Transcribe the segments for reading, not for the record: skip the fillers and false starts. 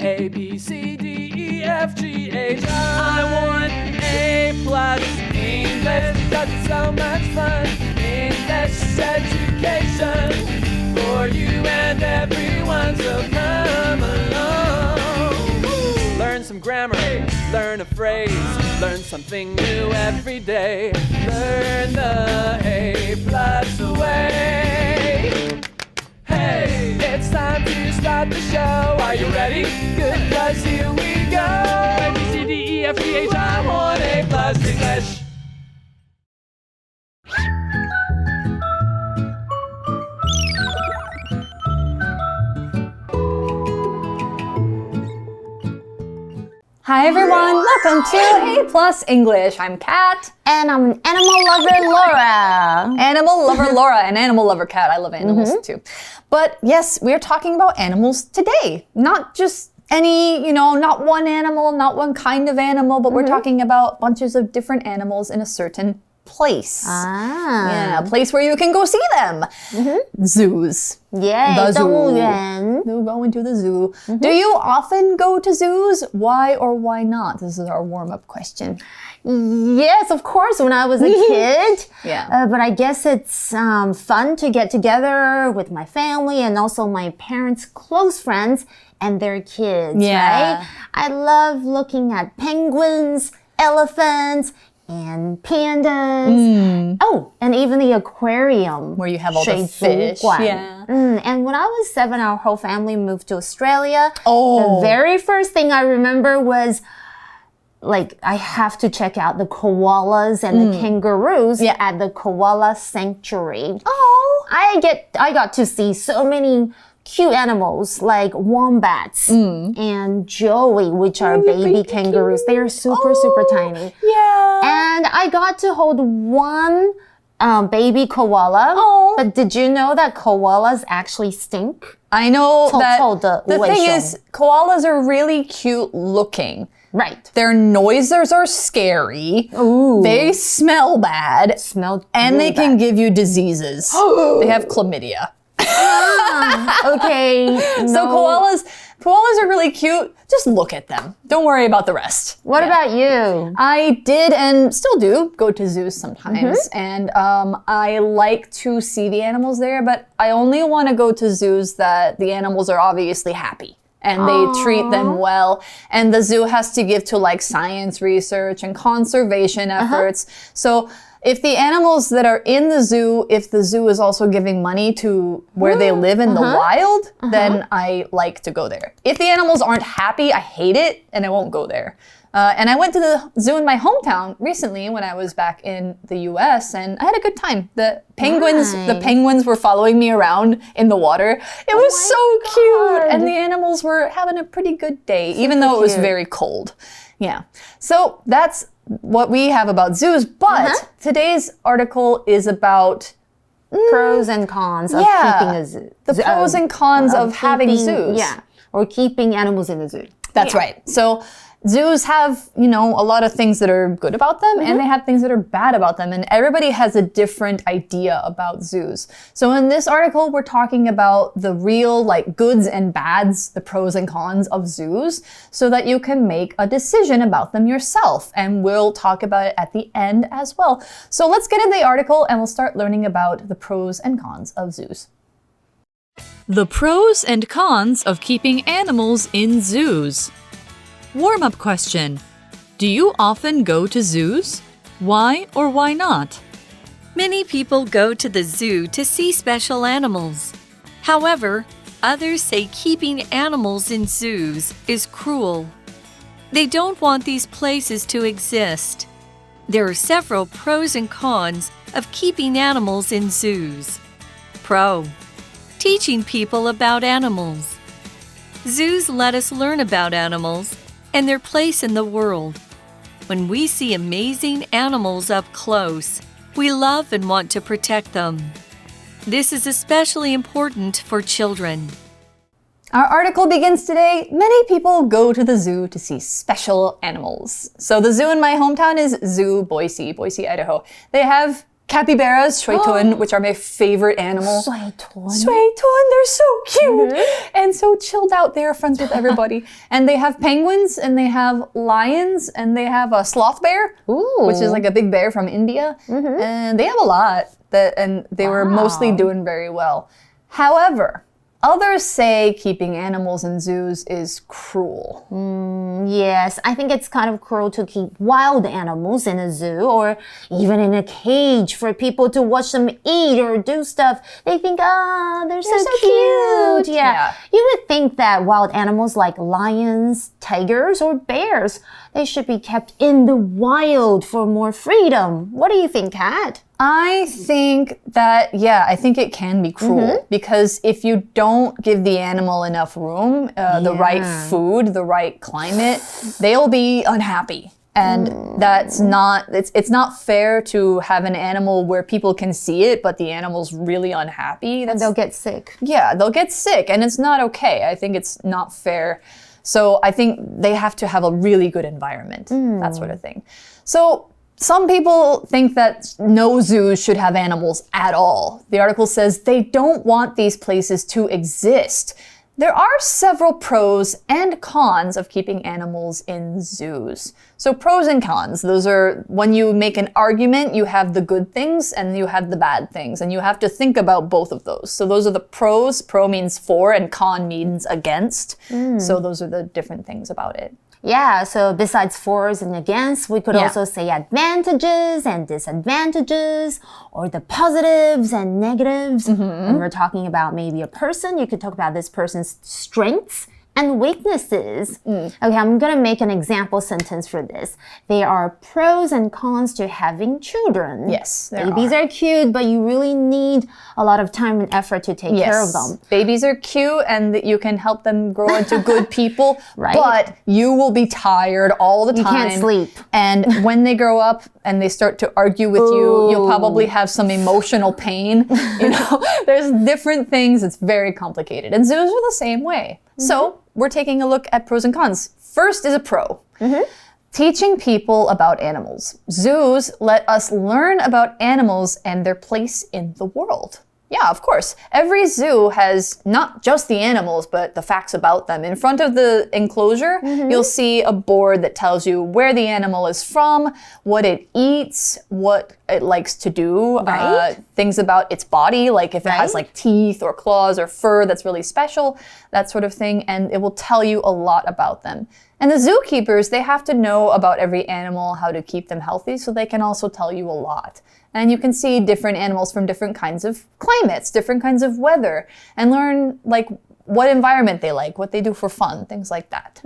A, B, C, D, E, F, G, H, I want A+ English because it's so much fun. English education for you and everyone, so come along. Learn some grammar, learn a phrase, learn something new every day. Learn the A+ way. Hey, it's time to start the show. Are you ready? Good, 'cause here we go. A, B, C, D, E, F, G, H, I want A+ English. Hi everyone, welcome to A+ English. I'm Kat. And I'm an animal lover, Laura. Animal lover Laura and animal lover Kat. I love animals too. But yes, we're talking about animals today. Not just any, not one animal, not one kind of animal, but we're talking about bunches of different animals in a certain place. Yeah, a place where you can go see them. Zoos. Yay, The zoo. 动物园. We're going to the zoo. Do you often go to zoos? Why or why not? This is our warm-up question. Yes, of course, when I was a kid. Yeah. But I guess it's fun to get together with my family and also my parents' close friends and their kids, right? I love looking at penguins, elephants, and pandas. Oh, and even the aquarium. Where you have all the fish. Yeah. And when I was 7, our whole family moved to Australia. Oh. The very first thing I remember was, I have to check out the koalas and the kangaroos at the koala sanctuary. Oh. I got to see so many cute animals like wombats and joey, which are baby kangaroos. They are super tiny. Yeah. And I got to hold one baby koala. Oh. But did you know that koalas actually stink? I know that the thing 臭的味 is, koalas are really cute looking. Right. Their noises are scary. Ooh. They smell bad. Smell And really they can bad. give you diseases. They have chlamydia. Okay. So koalas are really cute. Just look at them. Don't worry about the rest. What about you? I did and still do go to zoos sometimes. And I like to see the animals there, but I only want to go to zoos that the animals are obviously happy. And they treat them well. And the zoo has to give to science research and conservation efforts. So if the animals that are in the zoo, if the zoo is also giving money to where they live in the wild, then I like to go there. If the animals aren't happy, I hate it and I won't go there. And I went to the zoo in my hometown recently when I was back in the US and I had a good time. The penguins were following me around in the water. It was so cute. And the animals were having a pretty good day, even though it was very cold. Yeah. So that's what we have about zoos. But today's article is about Pros and cons of keeping a zoo. The pros and cons of having zoos. Yeah. Or keeping animals in the zoo. That's right. So zoos have, a lot of things that are good about them and they have things that are bad about them. And everybody has a different idea about zoos. So in this article, we're talking about the real goods and bads, the pros and cons of zoos, so that you can make a decision about them yourself. And we'll talk about it at the end as well. So let's get into the article and we'll start learning about the pros and cons of zoos. The pros and cons of keeping animals in zoos. Warm-up question. Do you often go to zoos? Why or why not? Many people go to the zoo to see special animals. However, others say keeping animals in zoos is cruel. They don't want these places to exist. There are several pros and cons of keeping animals in zoos. Pro: teaching people about animals. Zoos let us learn about animals and their place in the world. When we see amazing animals up close, we love and want to protect them. This is especially important for children. Our article begins today. Many people go to the zoo to see special animals. So the zoo in my hometown is Zoo Boise, Idaho. They have Capybaras, 水豚, which are my favorite animal. 水豚. 水豚, they're so cute and so chilled out. They are friends with everybody. And they have penguins, and they have lions, and they have a sloth bear, which is like a big bear from India. And they have a lot, and they were mostly doing very well. However, others say keeping animals in zoos is cruel. Yes, I think it's kind of cruel to keep wild animals in a zoo or even in a cage for people to watch them eat or do stuff. They think, they're so cute. Yeah. You would think that wild animals like lions, tigers, or bears, they should be kept in the wild for more freedom. What do you think, Kat? I think that, I think it can be cruel because if you don't give the animal enough room, the right food, the right climate, they'll be unhappy. And that's not, it's not fair to have an animal where people can see it, but the animal's really unhappy. They'll get sick. Yeah, they'll get sick, and it's not okay. I think it's not fair. So I think they have to have a really good environment, that sort of thing. So some people think that no zoos should have animals at all. The article says they don't want these places to exist. There are several pros and cons of keeping animals in zoos. So pros and cons, those are when you make an argument, you have the good things and you have the bad things, and you have to think about both of those. So those are the pros. Pro means for and con means against. So those are the different things about it. Yeah, so besides fors and against, we could also say advantages and disadvantages, or the positives and negatives. When we're talking about maybe a person, you could talk about this person's strengths and weaknesses. Okay, I'm going to make an example sentence for this. There are pros and cons to having children. Yes, Babies are cute, but you really need a lot of time and effort to take care of them. Babies are cute and you can help them grow into good people, right? But you will be tired all the time. You can't sleep. And when they grow up and they start to argue with you, you'll probably have some emotional pain. There's different things. It's very complicated. And zoos are the same way. So we're taking a look at pros and cons. First is a pro. Teaching people about animals. Zoos let us learn about animals and their place in the world. Yeah, of course. Every zoo has not just the animals, but the facts about them. In front of the enclosure, you'll see a board that tells you where the animal is from, what it eats, what it likes to do, things about its body, like if it has like teeth or claws or fur that's really special, that sort of thing, and it will tell you a lot about them. And the zookeepers, they have to know about every animal, how to keep them healthy, so they can also tell you a lot. And you can see different animals from different kinds of climates, different kinds of weather, and learn like what environment they like, what they do for fun, things like that.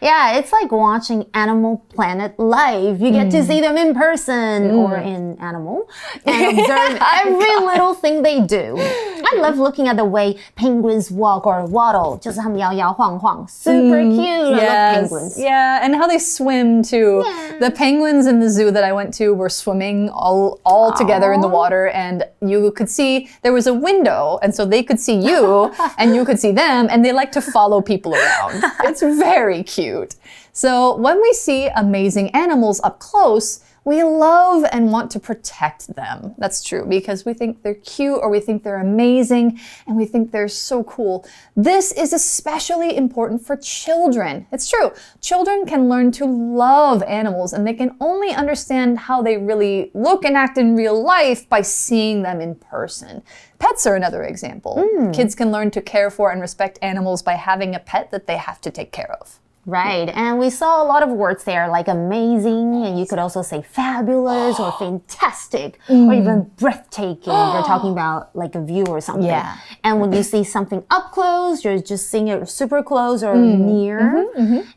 Yeah, it's like watching Animal Planet live. You get to see them in person or in animal and observe every little thing they do. I love looking at the way penguins walk or waddle, 就是他们摇摇晃晃. Super cute. I love penguins. Yeah, and how they swim too. The penguins in the zoo that I went to were swimming all together in the water, and you could see there was a window, and so they could see you and you could see them, and they like to follow people around. It's very cute. So when we see amazing animals up close, we love and want to protect them. That's true, because we think they're cute or we think they're amazing and we think they're so cool. This is especially important for children. It's true. Children can learn to love animals, and they can only understand how they really look and act in real life by seeing them in person. Pets are another example. Kids can learn to care for and respect animals by having a pet that they have to take care of. Right, and we saw a lot of words there like amazing, and you could also say fabulous or fantastic or even breathtaking. They're talking about like a view or something. Yeah. And when you see something up close, you're just seeing it super close or near.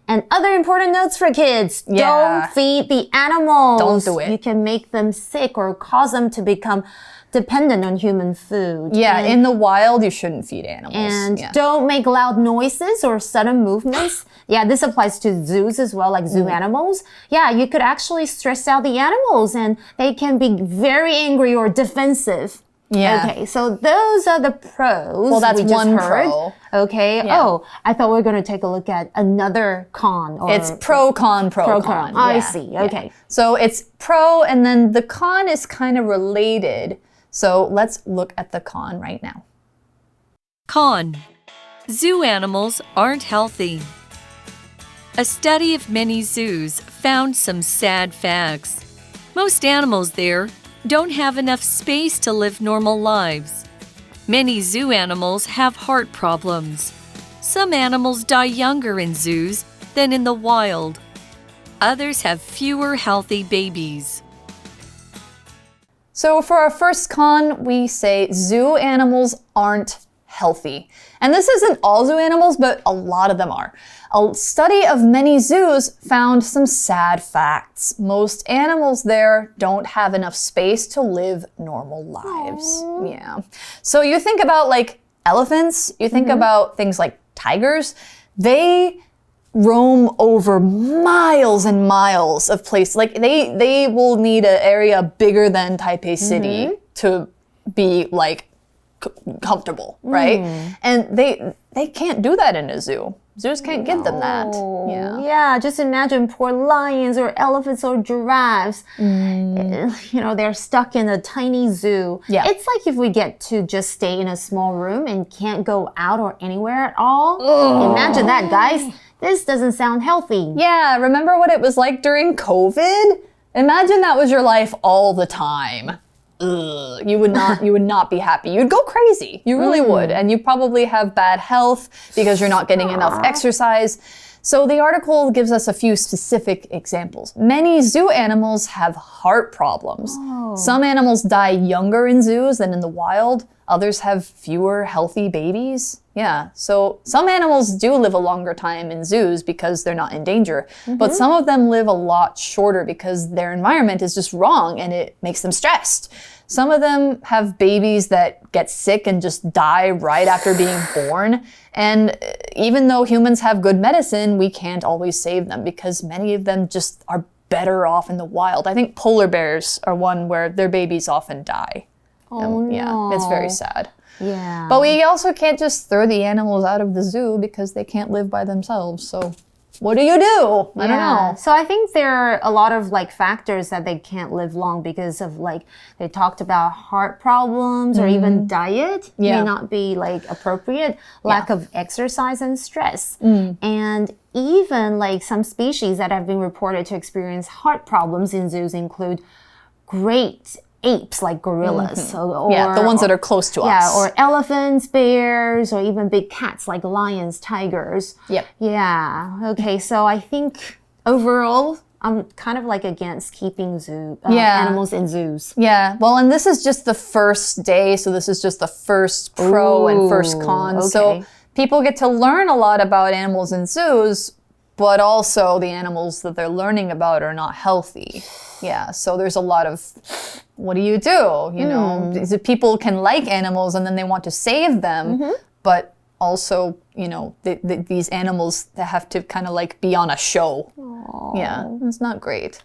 And other important notes for kids. Don't feed the animals. Don't do it. You can make them sick or cause them to become dependent on human food. Yeah, in the wild, you shouldn't feed animals. And don't make loud noises or sudden movements. Yeah, this applies to zoos as well, like zoo animals. Yeah, you could actually stress out the animals and they can be very angry or defensive. Yeah. Okay, so those are the pros. Well, that's we just one heard. pro. Okay. Yeah. Oh, I thought we were going to take a look at another con. Or It's pro-con. I Yeah. see. Okay. Yeah. So it's pro, and then the con is kind of related. So let's look at the con right now. Con. Zoo animals aren't healthy. A study of many zoos found some sad facts. Most animals there don't have enough space to live normal lives. Many zoo animals have heart problems. Some animals die younger in zoos than in the wild. Others have fewer healthy babies. So for our first con, we say zoo animals aren't healthy. And this isn't all zoo animals, but a lot of them are. A study of many zoos found some sad facts. Most animals there don't have enough space to live normal lives. Yeah. So you think about like elephants, you think about things like tigers, they roam over miles and miles of place. Like they will need an area bigger than Taipei City to be like comfortable, right? And they can't do that in a zoo. Zoos can't give them that. Yeah, just imagine poor lions or elephants or giraffes. You know, they're stuck in a tiny zoo. Yeah. It's like if we get to just stay in a small room and can't go out or anywhere at all. Imagine that, guys. This doesn't sound healthy. Yeah, remember what it was like during COVID? Imagine that was your life all the time. Ugh, you would not be happy. You'd go crazy. You really would. And you probably have bad health because you're not getting enough exercise. So the article gives us a few specific examples. Many zoo animals have heart problems. Some animals die younger in zoos than in the wild. Others have fewer healthy babies. Yeah, so some animals do live a longer time in zoos because they're not in danger, but some of them live a lot shorter because their environment is just wrong and it makes them stressed. Some of them have babies that get sick and just die right after being born. And even though humans have good medicine, we can't always save them because many of them just are better off in the wild. I think polar bears are one where their babies often die. Oh, Yeah, it's very sad. Yeah. But we also can't just throw the animals out of the zoo because they can't live by themselves. So what do you do? I don't know. So I think there are a lot of like factors that they can't live long because of like they talked about heart problems or even diet may not be like appropriate, lack of exercise and stress. And even like some species that have been reported to experience heart problems in zoos include great apes like gorillas or The ones that are close to us. Yeah, or elephants, bears, or even big cats like lions, tigers. Yep. Yeah. Okay, so I think overall, I'm kind of like against keeping animals in zoos. Yeah, well, and this is just the first day, so this is just the first pro and first con. Okay. So people get to learn a lot about animals in zoos, but also the animals that they're learning about are not healthy. Yeah, so there's a lot of, what do? You know, people can like animals and then they want to save them, but also, you know, these animals that have to kind of like be on a show. Yeah, it's not great.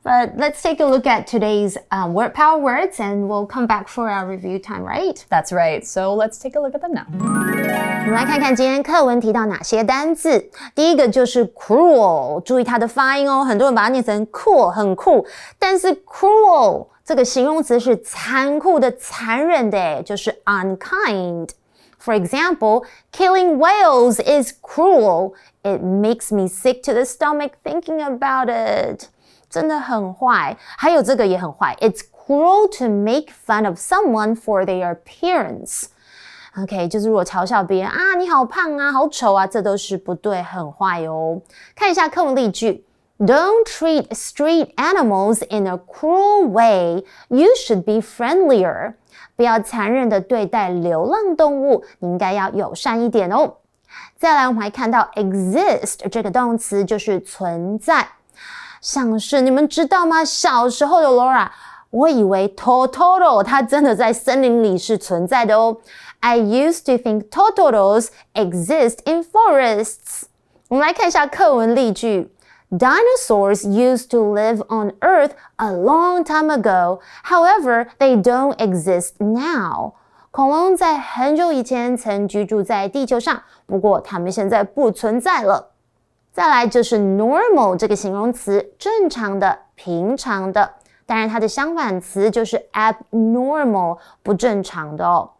But let's take a look at today's word power words and we'll come back for our review time, right? That's right. So let's take a look at them now. 我们来看看今天课文提到哪些单字。第一个就是 cruel， 注意它的发音哦，很多人把它念成 cool， 很酷，但是 cruel 这个形容词是残酷的、残忍的，就是 unkind。For example, killing whales is cruel. It makes me sick to the stomach thinking about it. 真的很坏。还有这个也很坏。It's cruel to make fun of someone for their appearance.OK， 就是如果嘲笑别人啊，你好胖啊，好丑啊，这都是不对，很坏哦。看一下课文例句 ：Don't treat street animals in a cruel way. You should be friendlier. 不要残忍的对待流浪动物，你应该要友善一点哦。再来，我们还看到 exist 这个动词就是存在，像是你们知道吗？小时候的 Laura， 我以为 Totoro 它真的在森林里是存在的哦。I used to think Totoros exist in forests. 我们来看一下课文例句。Dinosaurs used to live on Earth a long time ago. However, they don't exist now. 恐龙在很久以前曾居住在地球上，不过它们现在不存在了。再来就是 normal 这个形容词，正常的、平常的。当然它的相反词就是 abnormal， 不正常的哦。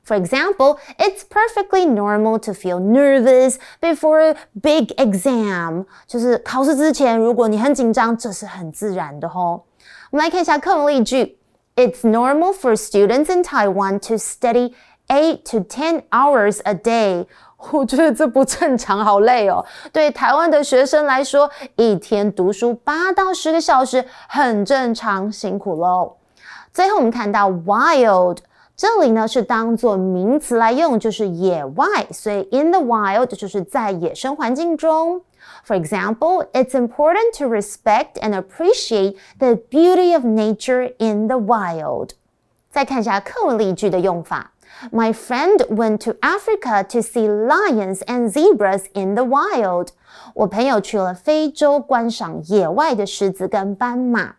For example, it's perfectly normal to feel nervous before a big exam. 就是考试之前，如果你很紧张，这是很自然的哦。我们来看一下课文例句。It's normal for students in Taiwan to study 8 to 10 hours a day. 我觉得这不正常，好累哦。对台湾的学生来说，一天读书8到10个小时很正常，辛苦喽。最后我们看到 wild。这里呢是当作名词来用，就是野外，所以 in the wild 就是在野生环境中。For example, it's important to respect and appreciate the beauty of nature in the wild. 再看一下课文例句的用法。My friend went to Africa to see lions and zebras in the wild. 我朋友去了非洲观赏野外的狮子跟斑马。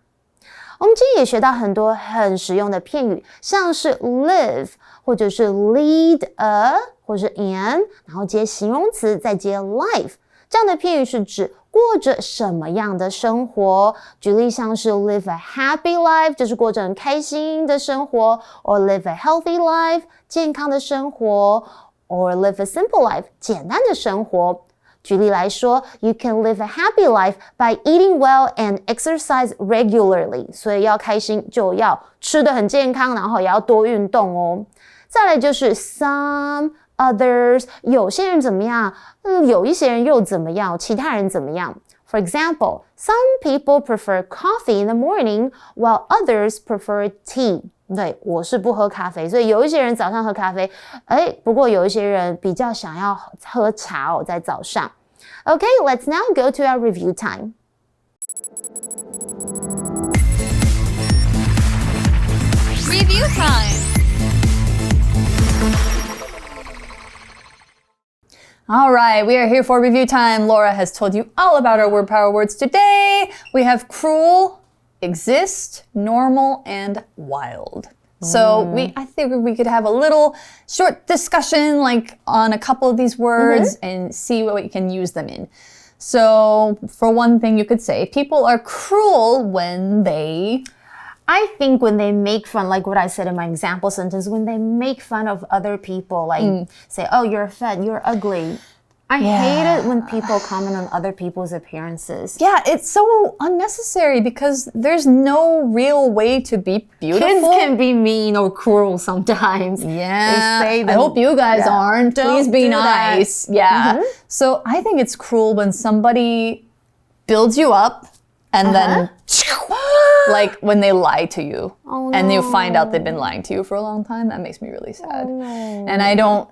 我们今天也学到很多很实用的片语，像是 live 或者是 lead a 或是 an， 然后接形容词再接 life， 这样的片语是指过着什么样的生活。举例像是 live a happy life， 就是过着很开心的生活， or live a healthy life， 健康的生活， or live a simple life， 简单的生活。举例来说 You can live a happy life by eating well and exercise regularly. 所以要开心就要吃得很健康，然后也要多运动哦。再来就是 some, others, 有些人怎么样，有一些人又怎么样，其他人怎么样。For example, some people prefer coffee in the morning while others prefer tea. 对，我是不喝咖啡，所以有一些人早上喝咖啡，不过有一些人比较想要喝茶哦，在早上。Okay, let's now go to our review time. Review time! All right, we are here for review time. Laura has told you all about our word power words today. We have cruel, exist, normal, and wild. So I think we could have a little short discussion like on a couple of these words and see what we can use them in. So for one thing you could say, people are cruel when they... I think when they make fun, like what I said in my example sentence, when they make fun of other people, like say, oh, you're fat, you're ugly. I hate it when people comment on other people's appearances. Yeah, it's so unnecessary because there's no real way to be beautiful. Kids can be mean or cruel sometimes. Yeah, they say I hope you guys aren't. Please be nice. That. Yeah. So I think it's cruel when somebody builds you up and then like when they lie to you and you find out they've been lying to you for a long time. That makes me really sad. And I don't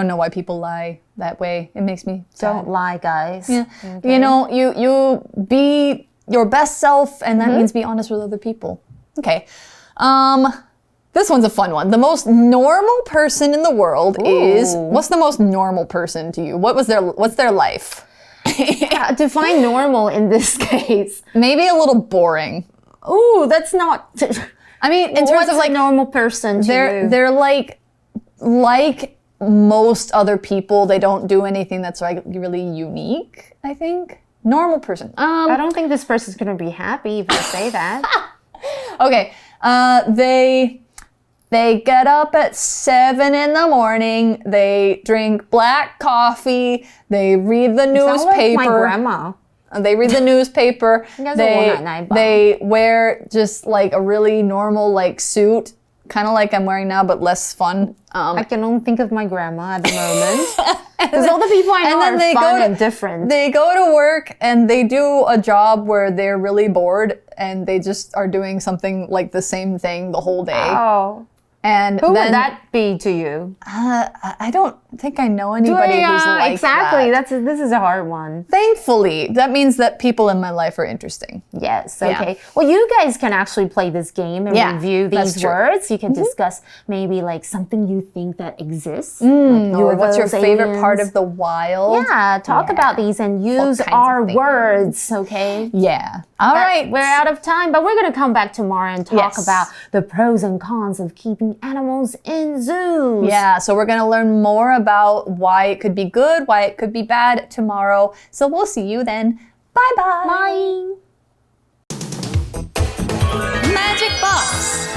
know why people lie that way. It makes me sad. Don't lie, guys. Yeah. Okay. You know, you be your best self, and that means be honest with other people. Okay. This one's a fun one. The most normal person in the world is... What's the most normal person to you? What's their life? Yeah, define normal in this case. Maybe a little boring. Ooh, that's not... I mean, in terms of like a normal person to you? They're like most other people. They don't do anything that's like really unique, I think. Normal person. I don't think this person's going to be happy if I say that. Okay. They get up at 7 in the morning. They drink black coffee. They read the newspaper. Sound like my grandma. They read the newspaper. They wear just like a really normal like suit, kind of like I'm wearing now, but less fun. I can only think of my grandma at the moment. Because all the people I know are fun and different. They go to work and they do a job where they're really bored and they just are doing something like the same thing the whole day. Oh. And Who then, would that be to you? I don't think I know anybody who's like exactly. that. This is a hard one. Thankfully, that means that people in my life are interesting. Yes, okay. Yeah. Well, you guys can actually play this game and review these words. You can discuss maybe like something you think that exists. Or what's your favorite part of the wild? Yeah, talk about these and use our words, okay? Yeah. All right. We're out of time, but we're going to come back tomorrow and talk about the pros and cons of keeping keeping animals in zoos. Yeah, so we're going to learn more about why it could be good, why it could be bad tomorrow. So we'll see you then. Bye-bye. Bye. Magic Box.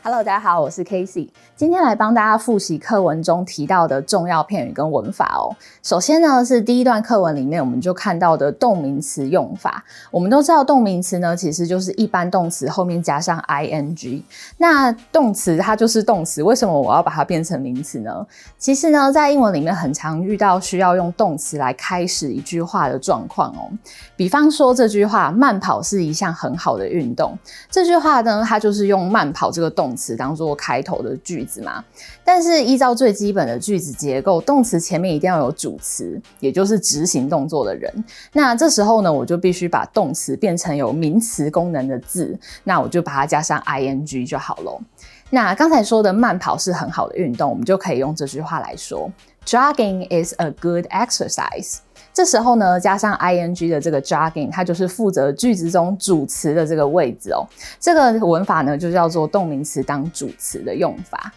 Hello， 大家好，我是 Casey， 今天来帮大家复习课文中提到的重要片语跟文法哦。首先呢，是第一段课文里面我们就看到的动名词用法。我们都知道动名词呢，其实就是一般动词后面加上 ing。那动词它就是动词，为什么我要把它变成名词呢？其实呢，在英文里面很常遇到需要用动词来开始一句话的状况哦。比方说这句话，慢跑是一项很好的运动。这句话呢，它就是用慢跑这个动词当做开头的句子嘛，但是依照最基本的句子结构，动词前面一定要有主词，也就是执行动作的人。那这时候呢，我就必须把动词变成有名词功能的字，那我就把它加上 ing 就好了。那刚才说的慢跑是很好的运动，我们就可以用这句话来说 Jogging is a good exercise。这时候呢，加上 ing 的这个 jogging， 它就是负责句子中主词的这个位置哦。这个文法呢，就叫做动名词当主词的用法。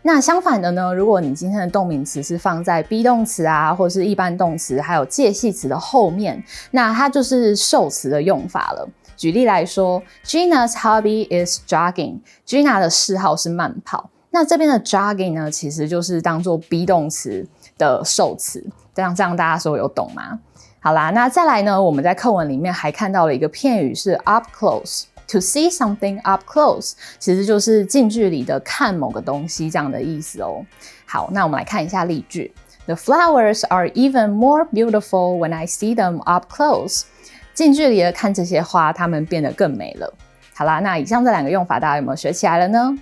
那相反的呢，如果你今天的动名词是放在 be 动词啊，或是一般动词，还有介系词的后面，那它就是受词的用法了。举例来说 ，Gina's hobby is jogging。Gina 的嗜好是慢跑。那这边的 jogging 呢，其实就是当做 be 动词的受词。这样大家说有懂吗？好啦，那再来呢，我们在课文里面还看到了一个片语是 up close。To see something up close 其实就是近距离的看某个东西这样的意思哦。好，那我们来看一下例句。The flowers are even more beautiful when I see them up close。近距离的看这些花，它们变得更美了。好啦，那以上这两个用法大家有没有学起来了呢？